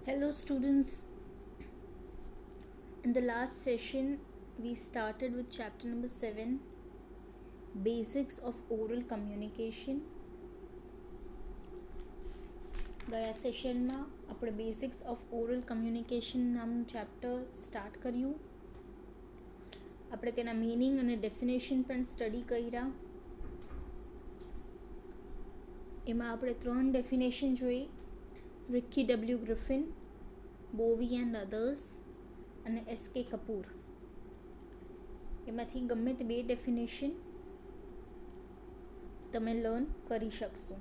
Hello, students. In the last session, we started with chapter number 7, Basics of Oral Communication. ગયા સેશનમાં આપણે basics of oral communication નામનું chapter start કર્યું. આપણે તેના મીનિંગ અને ડેફિનેશન પણ સ્ટડી કર્યા. એમાં આપણે 3 ડેફિનેશન જોઈ: Ricky W Griffin, Bovee and others અને એસ.કે. કપૂર. એમાંથી ગમે તે 2 ડેફિનેશન તમે લર્ન કરી શકશો.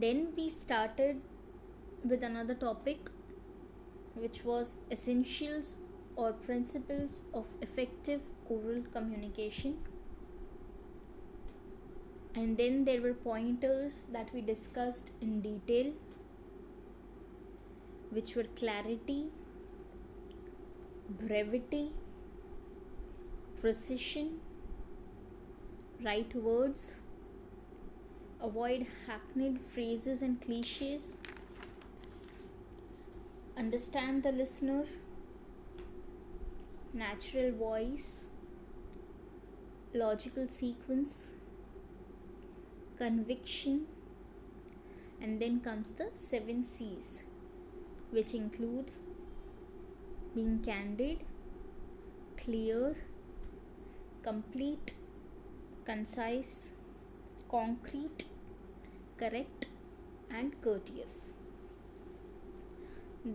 Then we started with another topic, which was essentials or principles of effective oral communication. And then there were pointers that we discussed in detail, which were clarity, brevity, precision, right words, avoid hackneyed phrases and cliches, understand the listener, natural voice, logical sequence, conviction, and then comes the 7 C's, which include being candid, clear, complete, concise, concrete, correct, and courteous.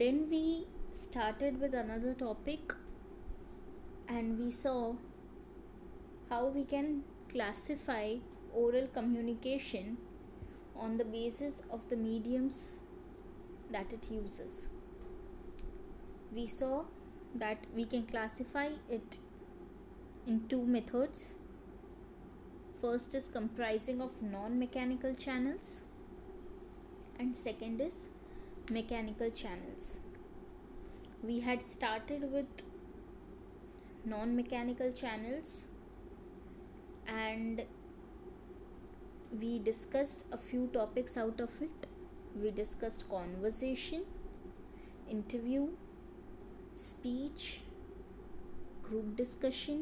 Then we started with another topic and we saw how we can classify oral communication on the basis of the mediums that it uses. We saw that we can classify it in 2 methods. First is comprising of non-mechanical channels and second is mechanical channels. We had started with non-mechanical channels and we discussed a few topics out of it. We discussed conversation, interview, speech, group discussion,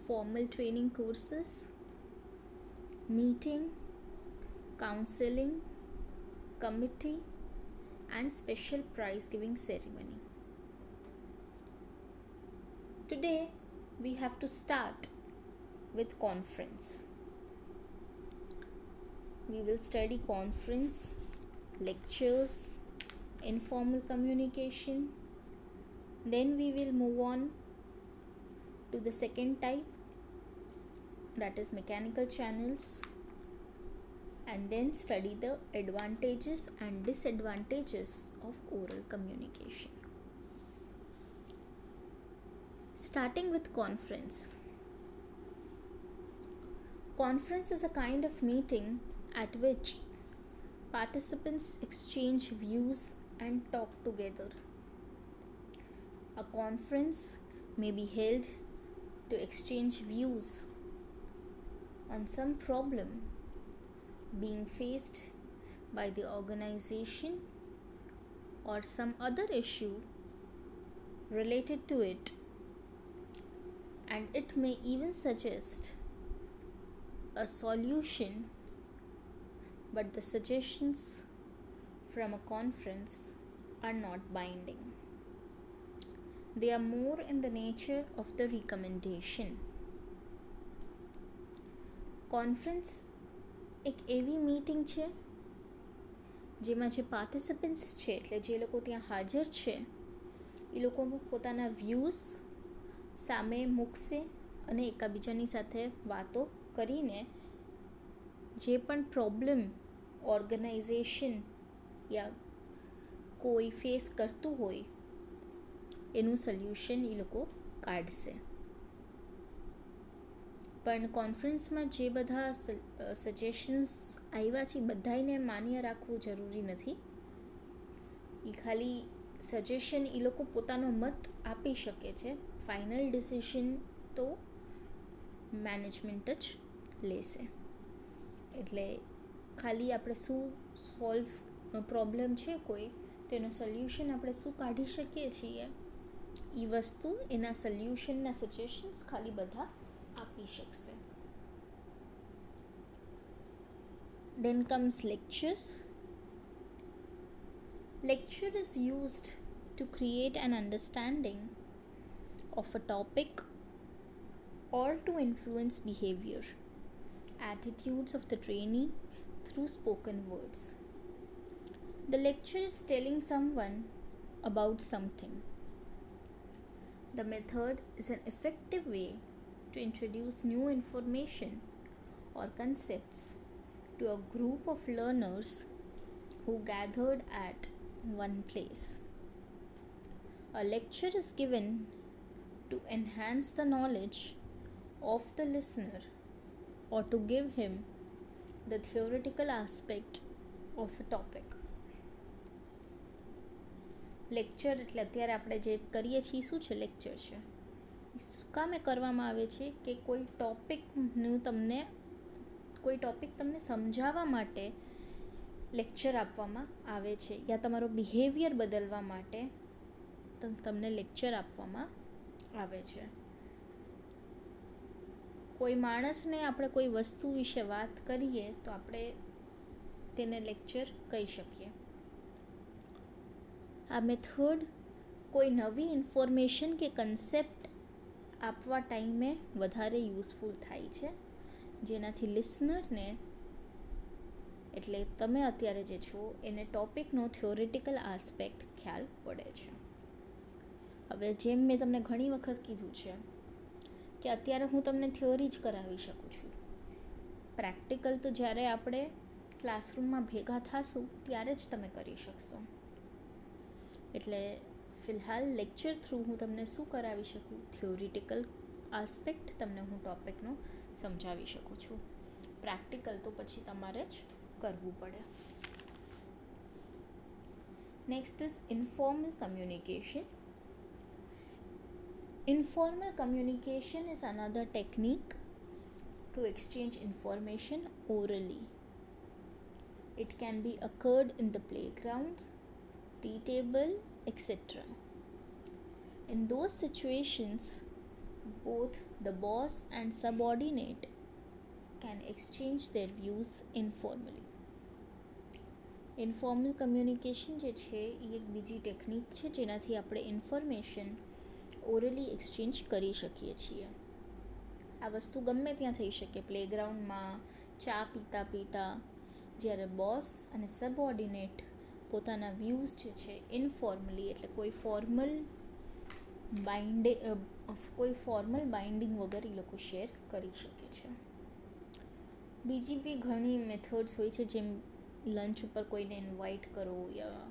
formal training courses, meeting, counseling, committee, and special prize giving ceremony. Today we have to start with conference. We will study conference, lectures, informal communication. Then we will move on to the second type, that is mechanical channels, and then study the advantages and disadvantages of oral communication. Starting with conference. Conference is a kind of meeting at which participants exchange views and talk together. A conference may be held to exchange views on some problem being faced by the organization or some other issue related to it, and it may even suggest a solution, but the suggestions from a conference are not binding. They are more in the nature of the recommendation. Conference એક એવી meeting છે જેમાં જે participants છે, એટલે જે લોકો ત્યાં હાજર છે, એ લોકો પોતાના વ્યૂઝ સામે મૂકશે અને એકબીજાની સાથે વાતો કરીને જે પણ પ્રોબ્લેમ ઓર્ગેનાઇઝેશન યા કોઈ ફેસ કરતું હોય એનું સોલ્યુશન એ લોકો કાઢશે. પણ કોન્ફરન્સમાં જે બધા સજેશન્સ આવ્યા છે બધાને માન્ય રાખવું જરૂરી નથી. એ ખાલી સજેશન એ લોકો પોતાનો મત આપી શકે છે. ફાઇનલ ડિસિઝન તો મેનેજમેન્ટ જ લેશે. એટલે ખાલી આપણે શું પ્રોબ્લેમ છે કોઈ તેનું સોલ્યુશન આપણે શું કાઢી શકીએ છીએ એ વસ્તુ એના સોલ્યુશનના સજેશન્સ ખાલી બધા આપી શકશે. Then comes lectures. Lecture is used to create an understanding of a topic or to influence behavior, attitudes of the trainee through spoken words. The lecture is telling someone about something. The method is an effective way to introduce new information or concepts to a group of learners who gathered at one place. A lecture is given to enhance the knowledge of the listener or to give him the theoretical aspect of a topic. Lecture એટલે અત્યારે આપણે જે કરીએ છીએ શું છે? Lecture છે. શું કામે કરવામાં આવે છે કે કોઈ ટોપિક તમને સમજાવવા માટે લેક્ચર આપવામાં આવે છે, યા તમારો બિહેવિયર બદલવા માટે તમને લેક્ચર આપવામાં આવે છે. કોઈ માણસને આપણે કોઈ વસ્તુ વિશે વાત કરીએ તો આપણે તેને લેક્ચર કહી શકીએ. આ મેથડ કોઈ નવી ઇન્ફોર્મેશન કે કન્સેપ્ટ આપવા ટાઈમે વધારે યુઝફુલ થાય છે, જેનાથી લિસનરને એટલે તમે અત્યારે જે છો એને ટોપિકનો થિયોરિટિકલ આસ્પેક્ટ ખ્યાલ પડે છે. હવે જેમ મેં તમને ઘણી વખત કીધું છે કે અત્યારે હું તમને થિયોરી જ કરાવી શકું છું, પ્રેક્ટિકલ તો જ્યારે આપણે ક્લાસરૂમમાં ભેગા થશું ત્યારે જ તમે કરી શકશો. એટલે ફિલહાલ લેક્ચર થ્રુ હું તમને શું કરાવી શકું? થિયોરિટિકલ આસ્પેક્ટ તમને હું ટોપિકનો સમજાવી શકું છું. પ્રેક્ટિકલ તો પછી તમારે જ કરવું પડે. Next is informal communication. Informal communication is another technique to exchange information orally. It can be occurred in the playground, tea table, etc. In those situations, both the boss and subordinate can exchange their views informally. Informal communication જે છે એ એક બીજી technique છે જેનાથી આપણે information orally exchange કરી શકીએ છીએ. આ વસ્તુ ગમે ત્યાં થઈ શકે, પ્લેગ્રાઉન્ડમાં, ચા પીતા પીતા, જ્યારે બોસ અને સબઓર્ડિનેટ પોતાના વ્યૂઝ જે છે ઇન્ફોર્મલી એટલે કોઈ ફોર્મલ બાઇન્ડિંગ વગર એ લોકો શેર કરી શકે છે. બીજી બી ઘણી મેથડ્સ હોય છે, જેમ લંચ ઉપર કોઈને ઇન્વાઇટ કરો યા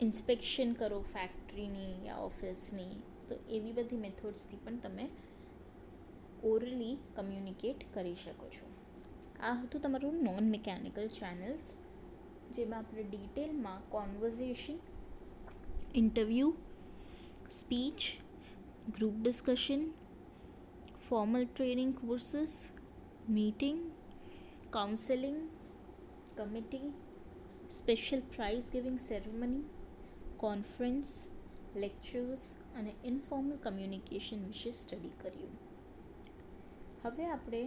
ઇન્સ્પેક્શન કરો ફેક્ટરીની યા ઓફિસની, તો એવી બધી મેથડ્સથી પણ તમે ઓરલી કમ્યુનિકેટ કરી શકો છો. આ હતું તમારું નોન મિકેનિકલ ચેનલ્સ, જેમાં આપણે ડિટેલમાં conversation, interview, speech, group discussion, formal training courses, meeting, counselling, committee, special prize giving ceremony, conference, lectures અને ઇન્ફોર્મલ કમ્યુનિકેશન વિશે સ્ટડી કર્યું. હવે આપણે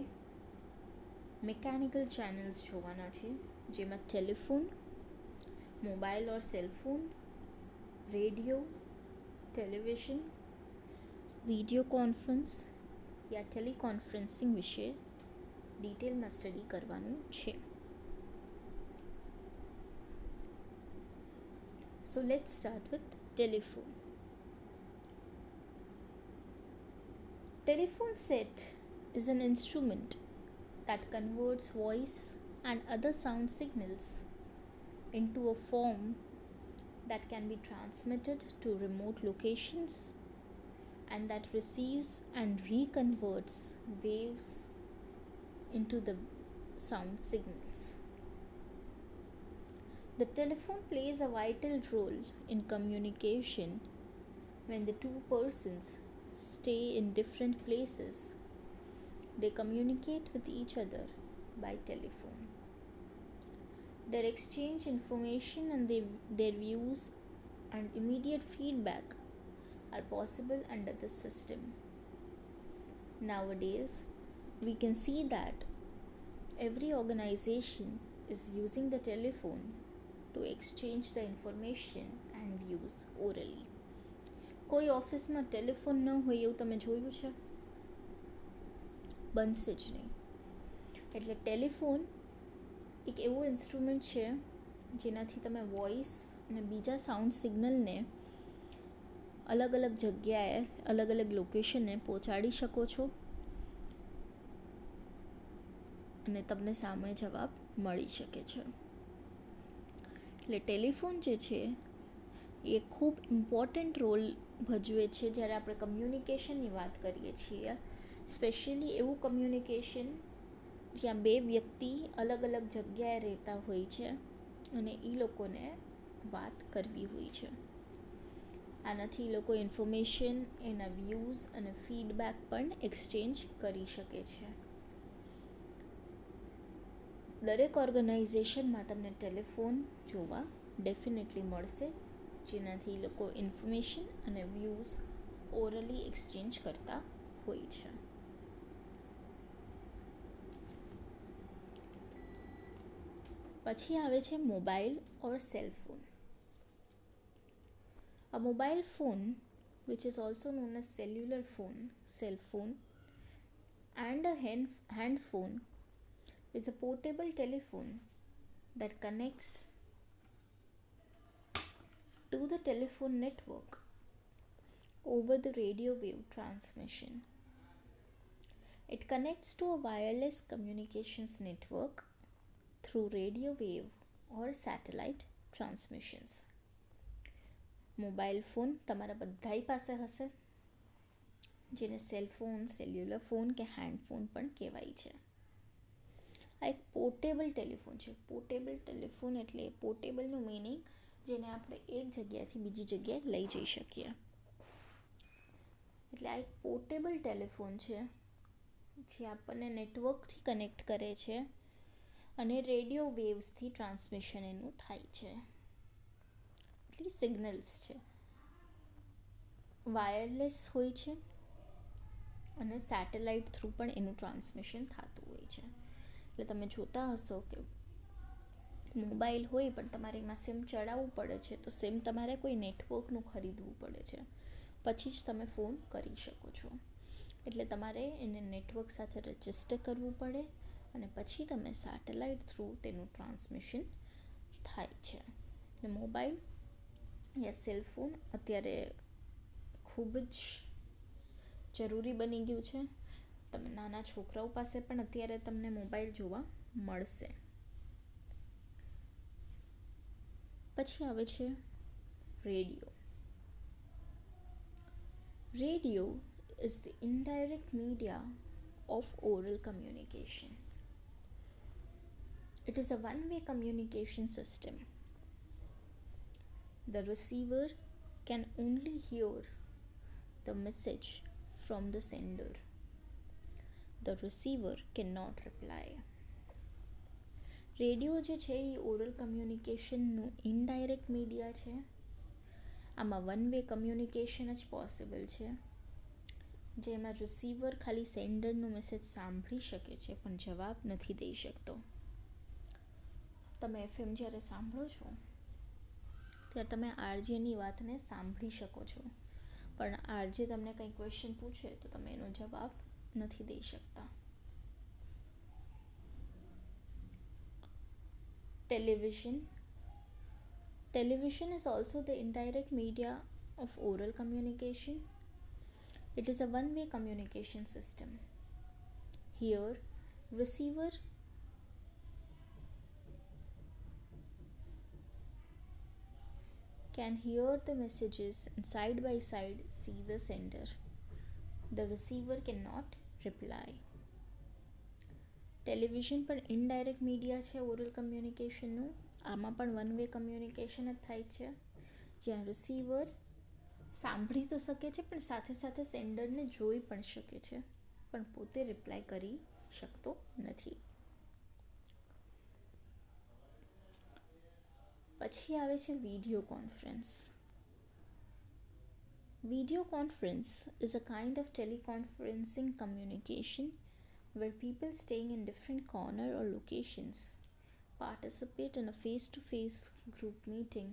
મિકેનિકલ ચેનલ્સ જોવાના છે, જેમાં telephone, mobile or cellphone, radio, television, video conference યા ટેલિકોન્ફરન્સિંગ વિશે ડિટેલમાં સ્ટડી કરવાનું છે. So let's start with telephone. Telephone set is an instrument that converts voice and other sound signals into a form that can be transmitted to remote locations and that receives and reconverts waves into the sound signals. The telephone plays a vital role in communication when the two persons stay in different places. They communicate with each other by telephone. Their exchange information and their views and immediate feedback are possible under the system. Nowadays, we can see that every organization is using the telephone to exchange the information and views orally. કોઈ ઓફિસમાં telephone ન હોય એવું તમે જોયું છે? બનશે જ નહીં. એટલે ટેલિફોન એક એવું ઇન્સ્ટ્રુમેન્ટ છે જેનાથી તમે વોઇસ અને બીજા સાઉન્ડ સિગ્નલને અલગ અલગ જગ્યાએ અલગ અલગ લોકેશને પહોંચાડી શકો છો અને તમને સામે જવાબ મળી શકે છે. એટલે ટેલિફોન જે છે એ ખૂબ ઇમ્પોર્ટન્ટ રોલ ભજવે છે જ્યારે આપણે કમ્યુનિકેશનની વાત કરીએ છીએ. સ્પેશિયલી એવું કમ્યુનિકેશન જ્યાં બે વ્યક્તિ અલગ અલગ જગ્યાએ રહેતા હોય છે અને એ લોકોને વાત કરવી હોય છે. આનાથી લોકો ઇન્ફોર્મેશન, એના વ્યૂઝ અને ફીડબેક પણ એક્સચેન્જ કરી શકે છે. દરેક ઓર્ગેનાઇઝેશનમાં તમને ટેલિફોન જોવા ડેફિનેટલી મળશે, જેનાથી લોકો ઇન્ફોર્મેશન અને વ્યૂઝ ઓરલી એક્સચેન્જ કરતા હોય છે. પછી આવે છે mobile or cell phone. A mobile phone, which is also known as cellular phone, cell phone, and a hand phone, is a portable telephone that connects to the telephone network over the radio wave transmission. It connects to a wireless communications network through radio wave or satellite transmissions. Mobile phone તમારા બધાય પાસે હશે, જેને cell phone, cellular phone કે hand phone પણ કહેવાય છે. આ એક પોર્ટેબલ ટેલિફોન છે. પોર્ટેબલ ટેલિફોન એટલે પોર્ટેબલનું મિનિંગ જેને આપણે એક જગ્યાએથી બીજી જગ્યાએ લઈ જઈ શકીએ. એટલે આ એક પોર્ટેબલ ટેલિફોન છે જે આપણને નેટવર્કથી કનેક્ટ કરે છે અને રેડિયો વેવ્સથી ટ્રાન્સમિશન એનું થાય છે. એટલી સિગ્નલ્સ છે. વાયરલેસ હોય છે અને સેટેલાઇટ થ્રુ પણ એનું ટ્રાન્સમિશન થતું હોય છે. એટલે તમે જોતા હશો કે મોબાઈલ હોય પણ તમારે એમાં સિમ ચડાવવું પડે છે, તો સિમ તમારે કોઈ નેટવર્કનું ખરીદવું પડે છે, પછી જ તમે ફોન કરી શકો છો. એટલે તમારે એને નેટવર્ક સાથે રજિસ્ટર કરવું પડે અને પછી તમે સેટેલાઇટ થ્રુ તેનું ટ્રાન્સમિશન થાય છે. એટલે મોબાઈલ યા સેલ ફોન અત્યારે ખૂબ જ જરૂરી બની ગયું છે. તમે નાના છોકરાઓ પાસે પણ અત્યારે તમને મોબાઈલ જોવા મળશે. પછી આવે છે radio. Radio is the indirect media of oral communication. It is a one-way communication system. The receiver can only hear the message from the sender. The receiver cannot reply. Radio જે છે એ oral કમ્યુનિકેશનનું indirect media છે. આમાં one way communication જ possible છે, જેમાં receiver ખાલી સેન્ડરનો message સાંભળી શકે છે પણ જવાબ નથી દઈ શકતો. તમે FM જ્યારે સાંભળો છો ત્યારે તમે આરજેની વાતને સાંભળી શકો છો, પણ આરજે તમને કંઈ ક્વેશ્ચન પૂછે તો તમે એનો જવાબ નથી દઈ શકતા. Television. Television is also the indirect media of oral communication. It is a one-way communication system. Here, receiver can hear the messages and side by side see the sender. The receiver cannot reply. Television પણ indirect media છે oral કમ્યુનિકેશનનું. આમાં પણ one way communication જ થાય છે, જ્યાં receiver સાંભળી તો શકે છે પણ સાથે સાથે સેન્ડરને જોઈ પણ શકે છે, પણ પોતે રિપ્લાય કરી શકતો નથી. પછી આવે છે video conference. Video conference is a kind of teleconferencing communication where people staying in different corner or locations participate in a face-to-face group meeting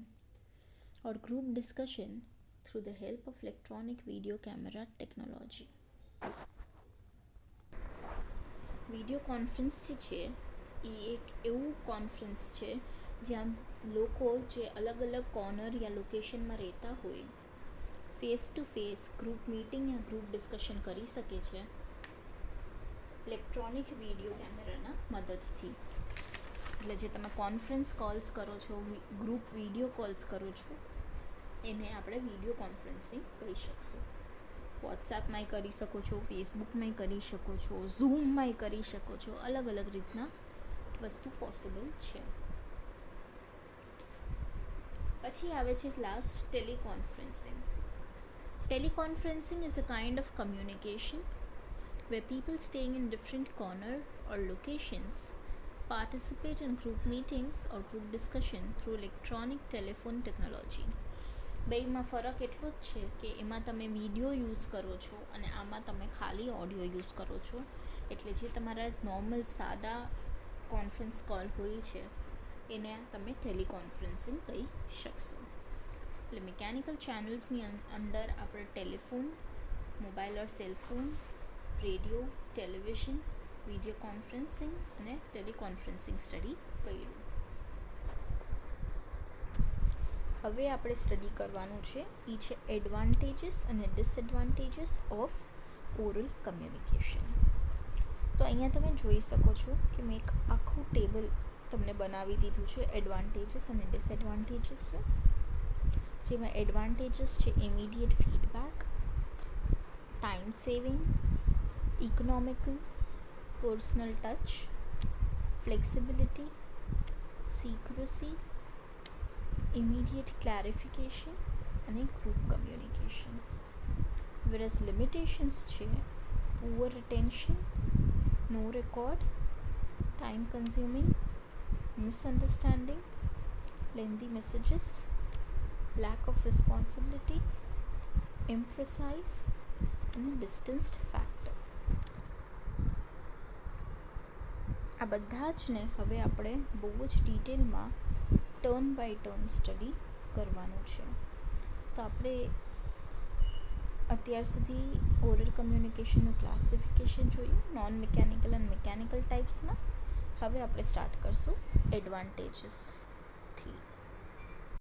or group discussion through the help of electronic video camera technology. Video conference જે છે એ એક એવું conference છે જ્યાં લોકો જે અલગ અલગ કોર્નર યા લોકેશનમાં રહેતા હોય face to face group meeting yeah group discussion કરી શકે છે ઇલેક્ટ્રોનિક વિડીયો કેમેરાના મદદથી. એટલે જે તમે કોન્ફરન્સ કોલ્સ કરો છો, ગ્રુપ વિડીયો કોલ્સ કરો છો, એને આપણે વિડીયો કોન્ફરન્સિંગ કહી શકશું. વોટ્સએપમાંય કરી શકો છો, ફેસબુકમાંય કરી શકો છો, ઝૂમમાંય કરી શકો છો. અલગ અલગ રીતના વસ્તુ પોસિબલ છે. પછી આવે છે last ટેલિકોન્ફરન્સિંગ. Teleconferencing is a kind of communication where people staying in different corner or locations participate in group meetings or group discussion through electronic telephone technology. બેયમાં ફરક એટલો જ છે કે એમાં તમે વિડીયો યુઝ કરો છો અને આમાં તમે ખાલી ઓડિયો યુઝ કરો છો. એટલે જે તમારા નોર્મલ સાદા કોન્ફરન્સ કોલ હોય છે એને તમે ટેલિકોન્ફરન્સિંગ કહી શકશો. એટલે મિકેનિકલ ચેનલ્સની અંદર આપણે telephone, mobile or cellphone, radio, television, video conferencing અને ટેલિકોન્ફરન્સિંગ સ્ટડી કર્યું. હવે આપણે સ્ટડી કરવાનું છે એ છે એડવાન્ટેજીસ અને ડિસએડવાન્ટેજીસ ઓફ ઓરલ કમ્યુનિકેશન. તો અહીંયા તમે જોઈ શકો છો કે મેં એક આખું ટેબલ તમને બનાવી દીધું છે એડવાન્ટેજીસ અને ડિસએડવાન્ટેજીસનું. જેમાં એડવાન્ટેજીસ છે immediate feedback, time saving, economical, personal touch, flexibility, secrecy, immediate clarification અને group communication. whereas limitations છે poor retention, no record, time consuming, misunderstanding, lengthy messages, lack of responsibility, imprecise અને distanced factor. આ બધા જ ને હવે આપણે બહુ જ ડિટેલમાં ટર્ન બાય ટર્ન સ્ટડી કરવાનું છે. તો આપણે અત્યાર સુધી ઓરલ કમ્યુનિકેશનનું ક્લાસિફિકેશન જોયું નોન મિકેનિકલ અને મિકેનિકલ ટાઈપ્સમાં. હવે આપણે સ્ટાર્ટ કરશું એડવાન્ટેજીસ.